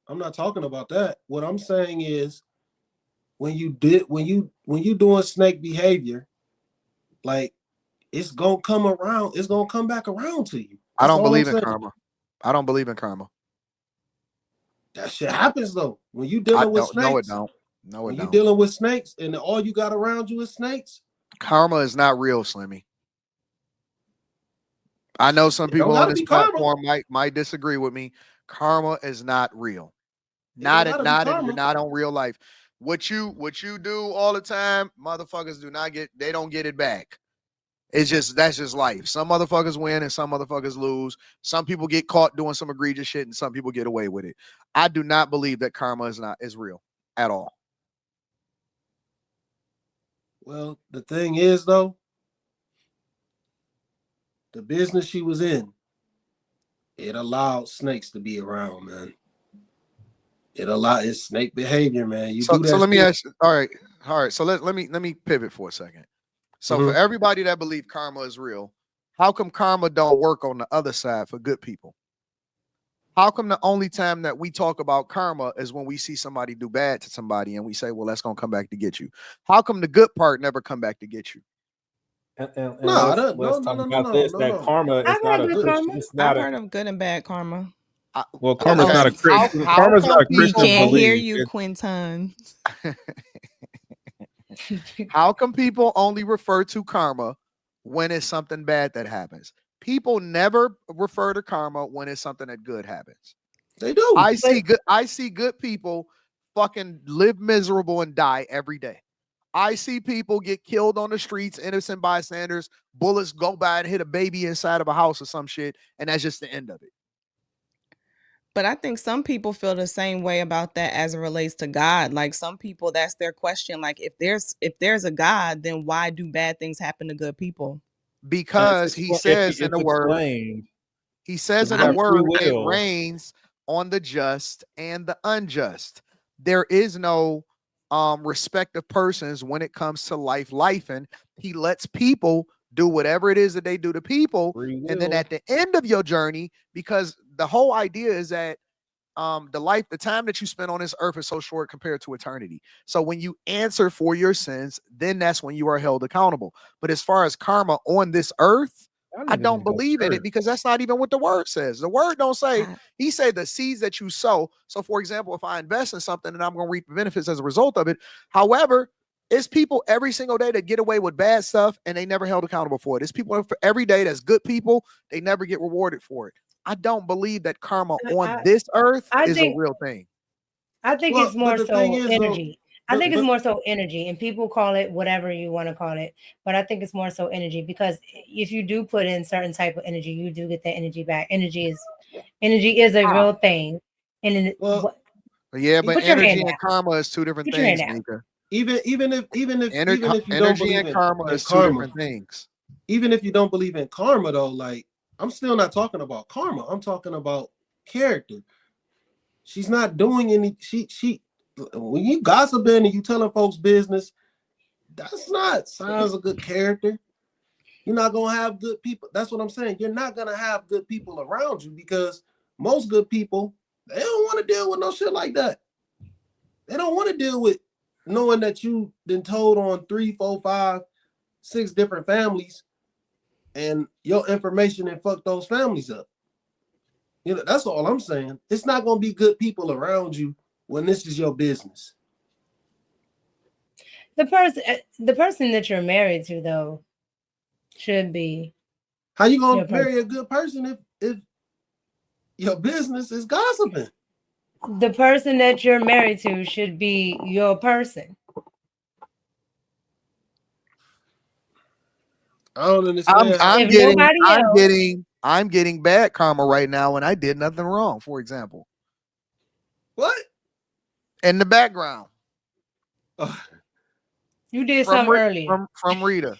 I'm not talking about that. What I'm saying is when you doing snake behavior, like it's gonna come around, it's gonna come back around to you. I That's don't all I'm believe in saying. karma. I don't believe in karma. That shit happens though. When you I dealing with don't. No, it snakes, don't. No, it when you don't. dealing with snakes and all you got around you is snakes, Karma is not real, Slimmy. I know some it don't people on gotta this be karma. platform might disagree with me. Karma is not real. It don't Not in gotta be not in karma. not on real life. What you do all the time, motherfuckers do not get. They don't get it back. It's just that's just life. Some motherfuckers win and some motherfuckers lose. Some people get caught doing some egregious shit and some people get away with it. I do not believe that karma is real at all. Well, the thing is though, the business she was in, it allowed snakes to be around, man. It's snake behavior, man. You So do so that let me shit. ask. All right. So let me pivot for a second. So for Mhm. everybody that believe karma is real, how come karma don't work on the other side for good people? How come the only time that we talk about karma is when we see somebody do bad to somebody and we say, well, that's gonna come back to get you? How come the good part never come back to get you? And No, let's no, no, talk no, no, about no, this. no, That no. karma is I've not heard a good Good. Christian. karma. It's I've not a heard of good and bad karma. I, well. Karma's okay. not a How Christian. how Karma's come not a We Christian people can't hear belief. you, It's Quinton. how come people only refer to karma when it's something bad that happens? People never refer to karma when it's something that good happens. They do. But I see good people fucking live miserable and die every day. I see people get killed on the streets, innocent bystanders, bullets go by and hit a baby inside of a house or some shit, and that's just the end of it. But I think some people feel the same way about that as it relates to God. Like some people, that's their question. Like if there's a God, then why do bad things happen to good people? Because it's explained. he says Because in we the I'm have free word, it will. rains on the just and the unjust. There is no respect of persons when it comes to life, and he lets people do whatever it is that they do to people. Free And then will. at the end of your journey, because the whole idea is that the time that you spend on this earth is so short compared to eternity. So when you answer for your sins, then that's when you are held accountable. But as far as karma on this earth, Y'all I niggas don't need to go to believe in it church. because that's not even what the word says. The word don't say, I, he said the seeds that you sow. So for example, if I invest in something and I'm going to reap the benefits as a result of it. However, it's people every single day that get away with bad stuff and they never held accountable for it. It's people for every day that's good people, they never get rewarded for it. I don't believe that karma on I, this earth I is a think real thing. I think Well, it's but more the thing so is though, energy. I but think it's but more so energy, and people call it whatever you want to call it. But I think it's more so energy because if you do put in certain type of energy, you do get that energy back. Energy is a Ah. real thing. And then well, what? Yeah, but Put your hand energy down. and karma is two different Put your hand things, down. Nika. even if you don't Energy believe and karma in is two karma, different things. even if you don't believe in karma though, like I'm still not talking about karma. I'm talking about character. She's not doing any. She when you gossiping and you telling folks business, that's not signs of good character. You're not gonna have good people. That's what I'm saying. You're not gonna have good people around you because most good people they don't want to deal with no shit like that. They don't want to deal with knowing that you been told on 3, 4, 5, 6 different families and your information and fuck those families up. You know, that's all I'm saying. It's not gonna be good people around you when this is your business. The person that you're married to though should be How you gonna your person. marry a good person if your business is gossiping? The person that you're married to should be your person. I don't I'm understand how. I'm If getting nobody I'm else, getting I'm getting bad karma right now when I did nothing wrong, for example. What? In the background. Uh, you did From something earlier. from Rita.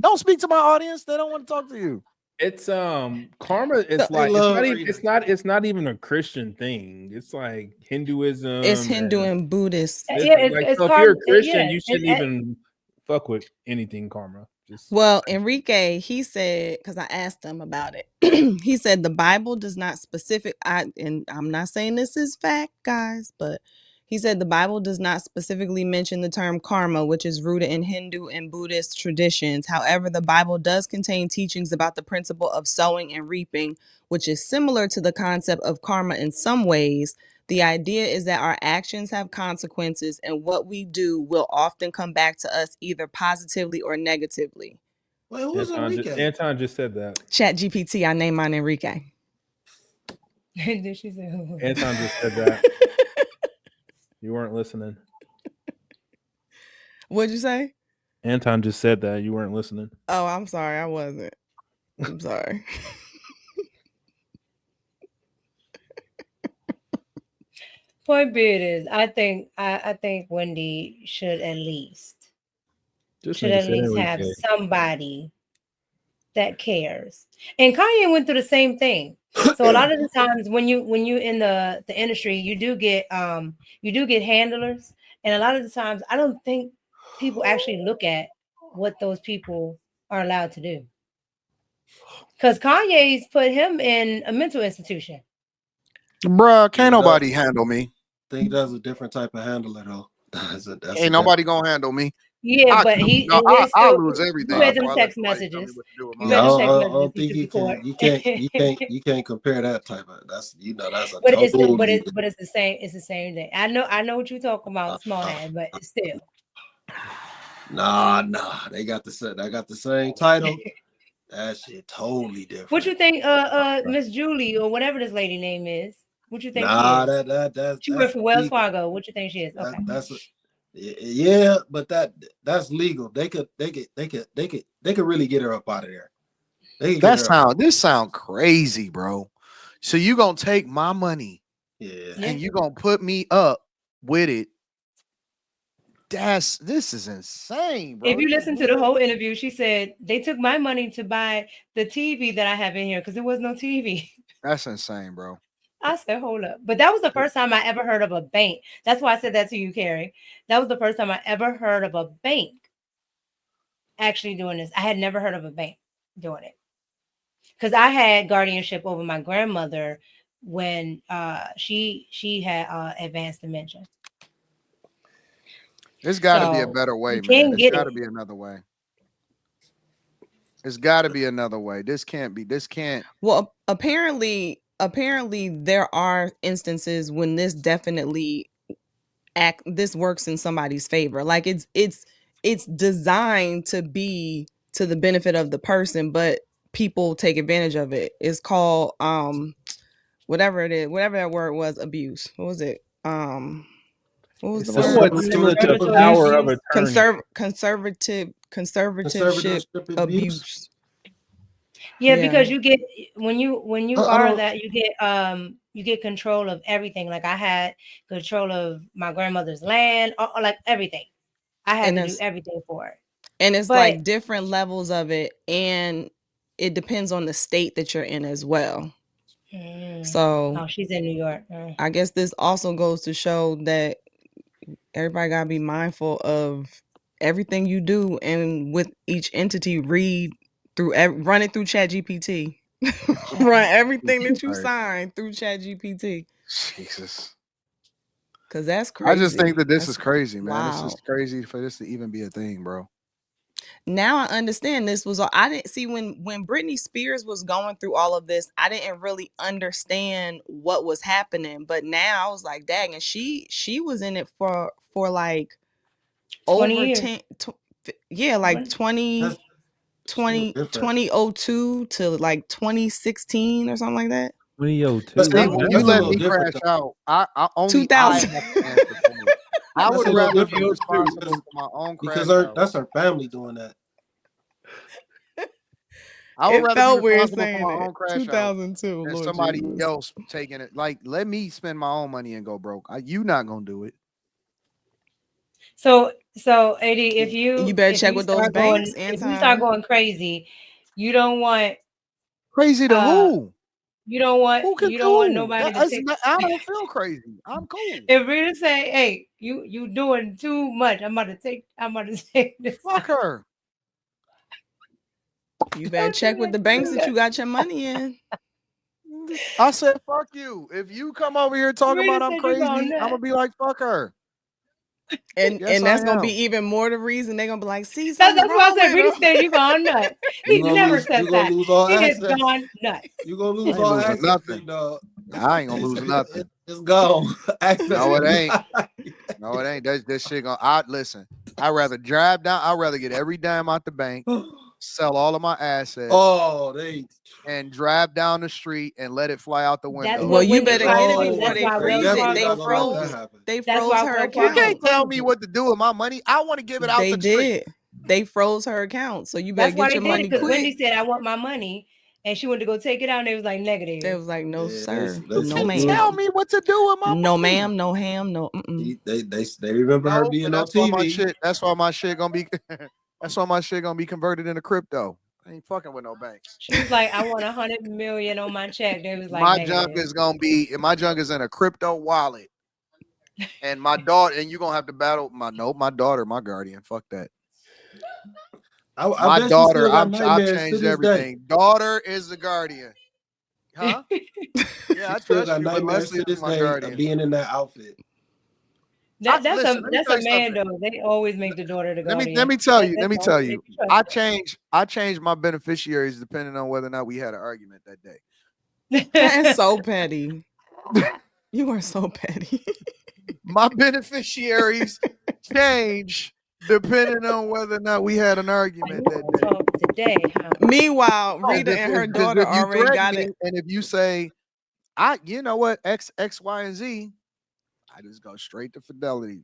Don't speak to my audience. They don't want to talk to you. It's karma. It's they like it's love not even Rita. it's not even a Christian thing. It's like it's Hinduism Hindu and and Buddhist. this Yeah, like it's so. If you're karma. a Christian, Yeah, you shouldn't even fuck with anything karma. Well, Enrique, he said, because I asked him about it, he said the Bible does not and I'm not saying this is fact, guys, but he said the Bible does not specifically mention the term karma, which is rooted in Hindu and Buddhist traditions. However, the Bible does contain teachings about the principle of sowing and reaping, which is similar to the concept of karma in some ways. The idea is that our actions have consequences, and what we do will often come back to us either positively or negatively. Wait, who's Enrique? Anton just said that. Chat GPT, I named mine Enrique. Did she say who? Anton just said that. You weren't listening. What'd you say? Anton just said that. You weren't listening. Oh, I'm sorry. I wasn't. I'm sorry. Point being is, I think Wendy should at least have somebody that cares. And Kanye went through the same thing. So a lot of the times when you in the industry, you do get handlers, and a lot of the times I don't think people actually look at what those people are allowed to do. Because Kanye's put him in a mental institution. Bruh, can't nobody handle me. I think that's a different type of handler, though. Ain't nobody gonna handle me. Yeah, but I'll lose everything. You read them text messages. I don't think you can't compare that type of. That's a. But it's the same. It's the same thing. I know what you're talking about, small head, but still. Nah. They got the same title. That shit totally different. What you think, Miss Julie or whatever this lady name is? What you think? Nah, she is? She worked for Wells Fargo. What you think she is? Okay. Yeah, but that's legal. They could really get her up out of there. This sound crazy, bro. So you gonna take my money, and you gonna put me up with it? This is insane, bro. If you listen to the whole interview, she said they took my money to buy the TV that I have in here because there was no TV. That's insane, bro. I said, hold up. But that was the first time I ever heard of a bank. That's why I said that to you, Carrie. That was the first time I ever heard of a bank actually doing this. I had never heard of a bank doing it. Because I had guardianship over my grandmother when she had advanced dementia. There's got to be a better way, man. There's got to be another way. There's got to be another way. This can't. Well, apparently there are instances when this definitely this works in somebody's favor. Like it's designed to be to the benefit of the person, but people take advantage of it. It's called whatever it is, whatever that word was, abuse. What was it? What was the word? Power of attorney. Conservativeship abuse. Yeah, because you get when you are that you get control of everything. Like I had control of my grandmother's land, or like everything. I had to do everything for it. And it's like different levels of it, and it depends on the state that you're in as well. So she's in New York. I guess this also goes to show that everybody gotta be mindful of everything you do, and with each entity, run it through Chat GPT. Run everything that you sign through Chat GPT. Jesus. Because that's crazy. I just think that this is crazy, man. Wow. This is crazy for this to even be a thing, bro. Now I understand this was all. I didn't see when Britney Spears was going through all of this, I didn't really understand what was happening. But now I was like, dang, and she was in it for like 20 over years. 2002 to like 2016 or something like that. 2002. When you let me crash out, I only 2000. I would rather be responsible for my own crash because that's her family doing that. I would rather be responsible for my own crash 2002 and somebody else taking it. Like, let me spend my own money and go broke. You not gonna do it. So AD, if you better check with those banks. If you start going crazy, you don't want crazy to who? You don't want nobody to take. I don't feel crazy. I'm cool. If Rita say, "Hey, you doing too much," I'm about to take this. Fuck her. You better check with the banks that you got your money in. I said, fuck you. If you come over here talking Rita about I'm said you crazy, going I'm gonna nuts. be like, fuck her. And Yes, that's I gonna am. be even more the reason they're gonna be like, see, That's something why I wrong said Rita with said you going nuts. He never said that. lose all He just access. gone nuts. You gonna I lose ain't all losing access, nothing. big dog. I ain't gonna lose nothing. It's gone. Access. No, it ain't. No, it ain't. This shit gonna. Listen. I'd rather drive down. I'd rather get every dime out the bank, sell all of my assets, and drive down the street and let it fly out the window. That's Well, what you Wendy better tried get to it do. before That's they why freeze Wells it. Fargo They That's froze why her Wells You account. can't tell me what to do with my money. I want to give it out They to the street. did. They froze her account. So you better That's why get they your did it money because Wendy quick. said I want my money, and she went to go take it out, and they was like negative. They was like, no, sir. they No, said- ma'am. Tell me what to do with my No, money. ma'am. No ham. No. They remember her No, being and on that's why my TV. shit. That's why my shit gonna be. That's why my shit gonna be converted into crypto. I ain't fucking with no banks. She was like, I want 100 million on my check. They was like, My negative. junk is gonna be. My junk is in a crypto wallet. And my daughter, and you're gonna have to battle my daughter, my guardian. Fuck that. I My bet daughter, you still got I've nightmares to changed this everything. Daughter is the guardian. Huh? Yeah, I still trust got you, but nightmares Leslie to is this my day guardian. of being in that outfit. That's listen, a man though. They always make the daughter the guardian. Let me tell you. I I changed my beneficiaries depending on whether or not we had an argument that day. That is so petty. You are so petty. My beneficiaries change depending on whether or not we had an argument that day. Today, huh? Meanwhile, Rita and her daughter if you already got it. And if you say, you know what, X, Y, and Z, I just go straight to fidelity.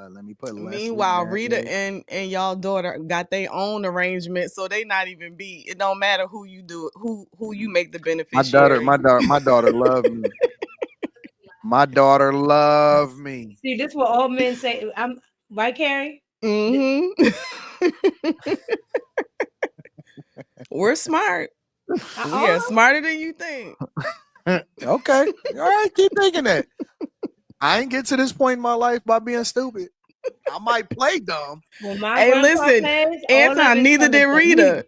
Let me put Leslie. Meanwhile, Rita and y'all daughter got their own arrangement, so they not even be. It don't matter who you do it, who you make the beneficiary. My daughter love me. My daughter love me. See, this is what all men say. I'm right, Carrie. Mm-hmm. We're smart. We are smarter than you think. Okay. All right. Keep thinking that. I ain't get to this point in my life by being stupid. I might play dumb. Well, my Hey, listen, plays, Anton, neither did Rita.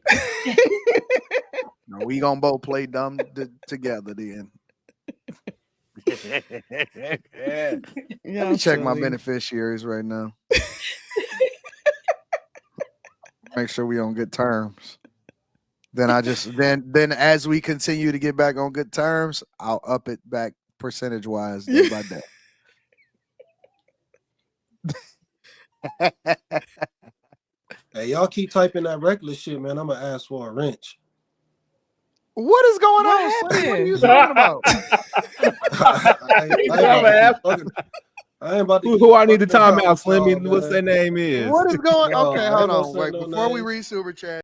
No, we gonna both play dumb together then. Let me check my beneficiaries right now. Make sure we on good terms. Then then as we continue to get back on good terms, I'll up it back percentage wise day by day. Hey, y'all keep typing that reckless shit, man. I'm gonna ask for a wrench. What is going What on? Slim? What are happened? you talking about? I ain't about to who I need to time out, Slim? What's their name is? What is going on? No, Okay, I hold ain't gonna on. say Wait, no before we names. read super chat.